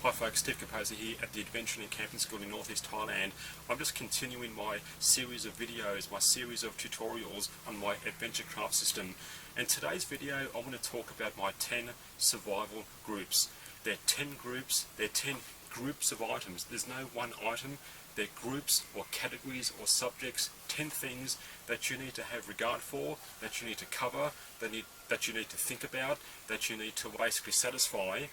Hi folks, Steve Composer here at the Adventuring and Camping School in Northeast Thailand. I'm just continuing my series of videos, my series of tutorials on my adventure craft system. And today's video I want to talk about my 10 survival groups. They're 10 groups, they're 10 groups of items. There's no one item, they're groups or categories or subjects, 10 things that you need to have regard for, that you need to cover, that you need to think about, that you need to basically satisfy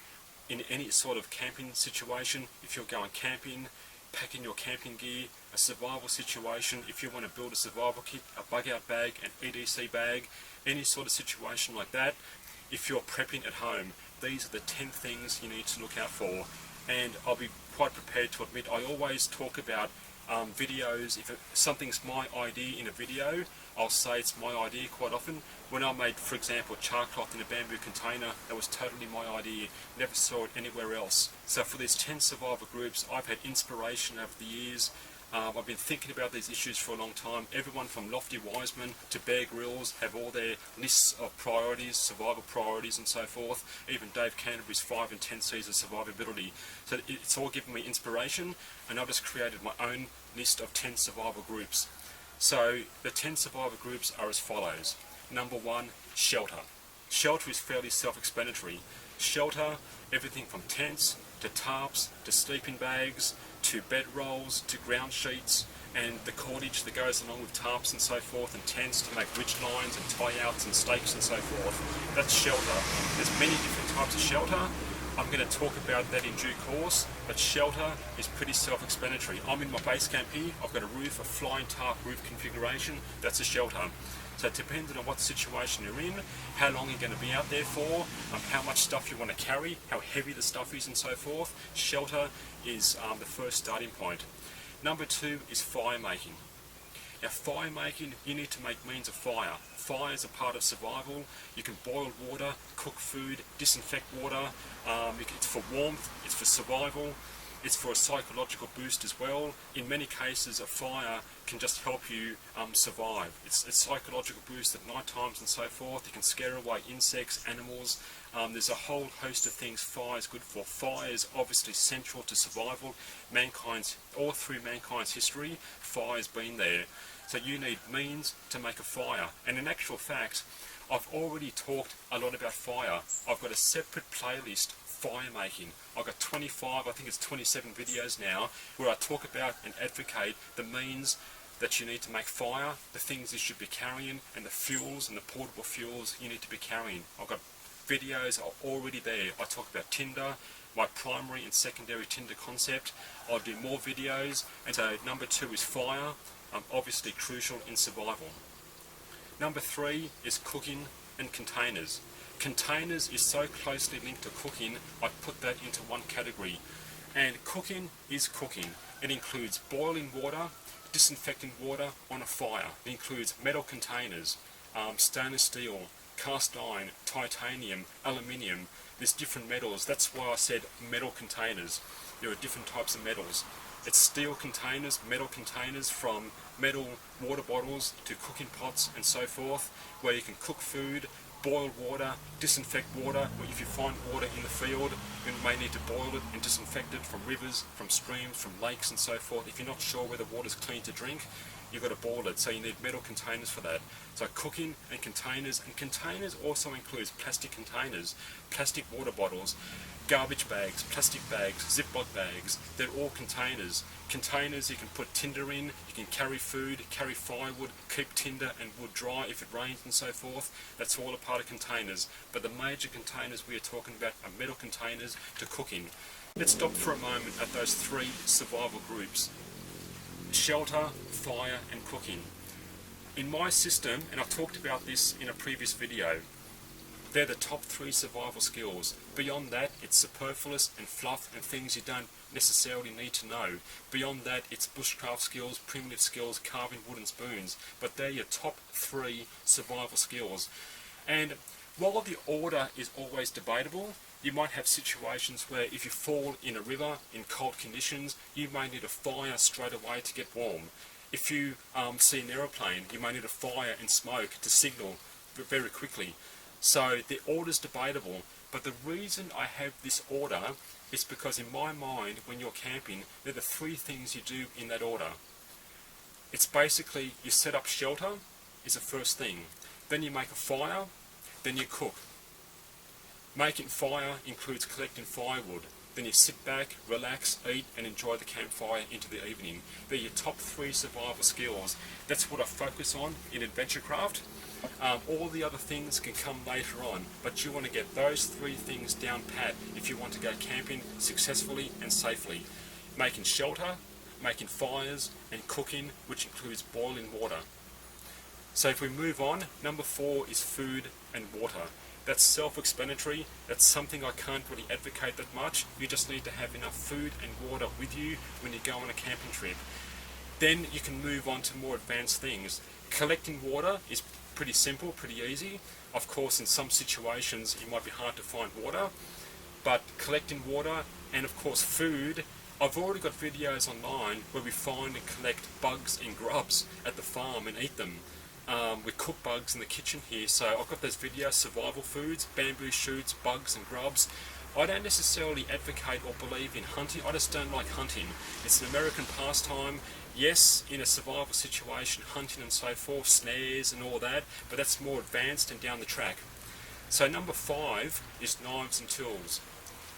in any sort of camping situation. If you're going camping, packing your camping gear, a survival situation, if you want to build a survival kit, a bug out bag, an EDC bag, any sort of situation like that. If you're prepping at home, these are the 10 things you need to look out for. And I'll be quite prepared to admit I always talk about videos. If something's my idea in a video, I'll say it's my idea quite often. When I made, for example, char cloth in a bamboo container, that was totally my idea. Never saw it anywhere else. So for these 10 survivor groups, I've had inspiration over the years. I've been thinking about these issues for a long time. Everyone from Lofty Wiseman to Bear Grylls have all their lists of priorities, survival priorities and so forth. Even Dave Canterbury's 5 and 10 C's of survivability. So it's all given me inspiration, and I've just created my own list of 10 survival groups. So the 10 survivor groups are as follows. Number 1, shelter. Shelter is fairly self-explanatory. Shelter, everything from tents to tarps to sleeping bags to bedrolls to ground sheets and the cordage that goes along with tarps and so forth, and tents to make ridge lines and tie-outs and stakes and so forth. That's shelter. There's many different types of shelter. I'm going to talk about that in due course, but shelter is pretty self-explanatory. I'm in my base camp here. I've got a roof, a flying tarp roof configuration. That's a shelter. So depending on what situation you're in, how long you're going to be out there for, how much stuff you want to carry, how heavy the stuff is and so forth, shelter is the first starting point. Number 2 is fire making. Now fire making, you need to make means of fire. Fire is a part of survival. You can boil water, cook food, disinfect water. It's for warmth, it's for survival. It's for a psychological boost as well. In many cases, a fire can just help you survive. It's a psychological boost at night times and so forth. You can scare away insects, animals. There's a whole host of things fire is good for. Fire is obviously central to survival. All through mankind's history, fire's been there. So you need means to make a fire. And in actual fact, I've already talked a lot about fire. I've got a separate playlist, fire making. I've got 25, I think it's 27 videos now, where I talk about and advocate the means that you need to make fire, the things you should be carrying, and the fuels and the portable fuels you need to be carrying. I've got videos are already there. I talk about tinder, my primary and secondary tinder concept. I'll do more videos. And so number 2 is fire, obviously crucial in survival. Number 3 is cooking and containers. Containers is so closely linked to cooking, I put that into one category. And cooking is cooking. It includes boiling water, disinfecting water on a fire. It includes metal containers, stainless steel, cast iron, titanium, aluminium. There's different metals. That's why I said metal containers. There are different types of metals. It's steel containers, metal containers, from metal water bottles to cooking pots and so forth, where you can cook food, boil water, disinfect water. If you find water in the field, you may need to boil it and disinfect it from rivers, from streams, from lakes and so forth. If you're not sure whether water's clean to drink, you've got to boil it, so you need metal containers for that. So cooking and containers also includes plastic containers, plastic water bottles, garbage bags, plastic bags, Ziploc bags. They're all containers. Containers you can put tinder in, you can carry food, carry firewood, keep tinder and wood dry if it rains and so forth. That's all a part of containers. But the major containers we are talking about are metal containers to cooking. Let's stop for a moment at those 3 survival groups. Shelter, fire and cooking. In my system, and I talked about this in a previous video, they're the top 3 survival skills. Beyond that, it's superfluous and fluff and things you don't necessarily need to know. Beyond that, it's bushcraft skills, primitive skills, carving wooden spoons. But they're your top 3 survival skills. And while the order is always debatable, you might have situations where if you fall in a river in cold conditions, you may need a fire straight away to get warm. If you see an aeroplane, you may need a fire and smoke to signal very quickly. So the order's debatable, But the reason I have this order is because in my mind, when you're camping, there are the three things you do in that order. It's basically you set up shelter is the first thing. Then you make a fire, then you cook. Making fire includes collecting firewood. Then you sit back, relax, eat and enjoy the campfire into the evening. They're your top three survival skills. That's what I focus on in Adventurecraft. All the other things can come later on, but you want to get those three things down pat if you want to go camping successfully and safely. Making shelter, making fires and cooking, which includes boiling water. So if we move on, number 4 is food and water. That's self-explanatory. That's something I can't really advocate that much. You just need to have enough food and water with you when you go on a camping trip. Then you can move on to more advanced things. Collecting water is pretty simple, pretty easy. Of course, in some situations it might be hard to find water, but collecting water and of course food, I've already got videos online where we find and collect bugs and grubs at the farm and eat them. We cook bugs in the kitchen here, so I've got those videos, survival foods, bamboo shoots, bugs and grubs. I don't necessarily advocate or believe in hunting. I just don't like hunting. It's an American pastime. Yes, in a survival situation, hunting and so forth, snares and all that, but that's more advanced and down the track. So number 5 is knives and tools.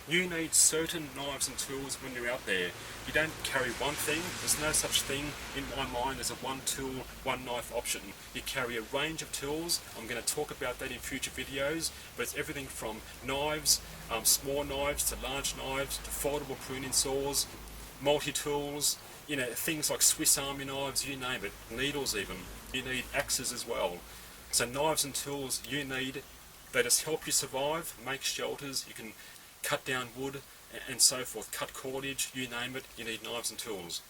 You need certain knives and tools when you're out there. You don't carry one thing. There's no such thing in my mind as a one tool, one knife option. You carry a range of tools. I'm going to talk about that in future videos, but it's everything from knives, small knives to large knives to foldable pruning saws, multi-tools, things like Swiss Army knives, you name it, needles even. You need axes as well. So knives and tools you need, they just help you survive, make shelters, you can cut down wood and so forth, cut cordage, you name it, you need knives and tools.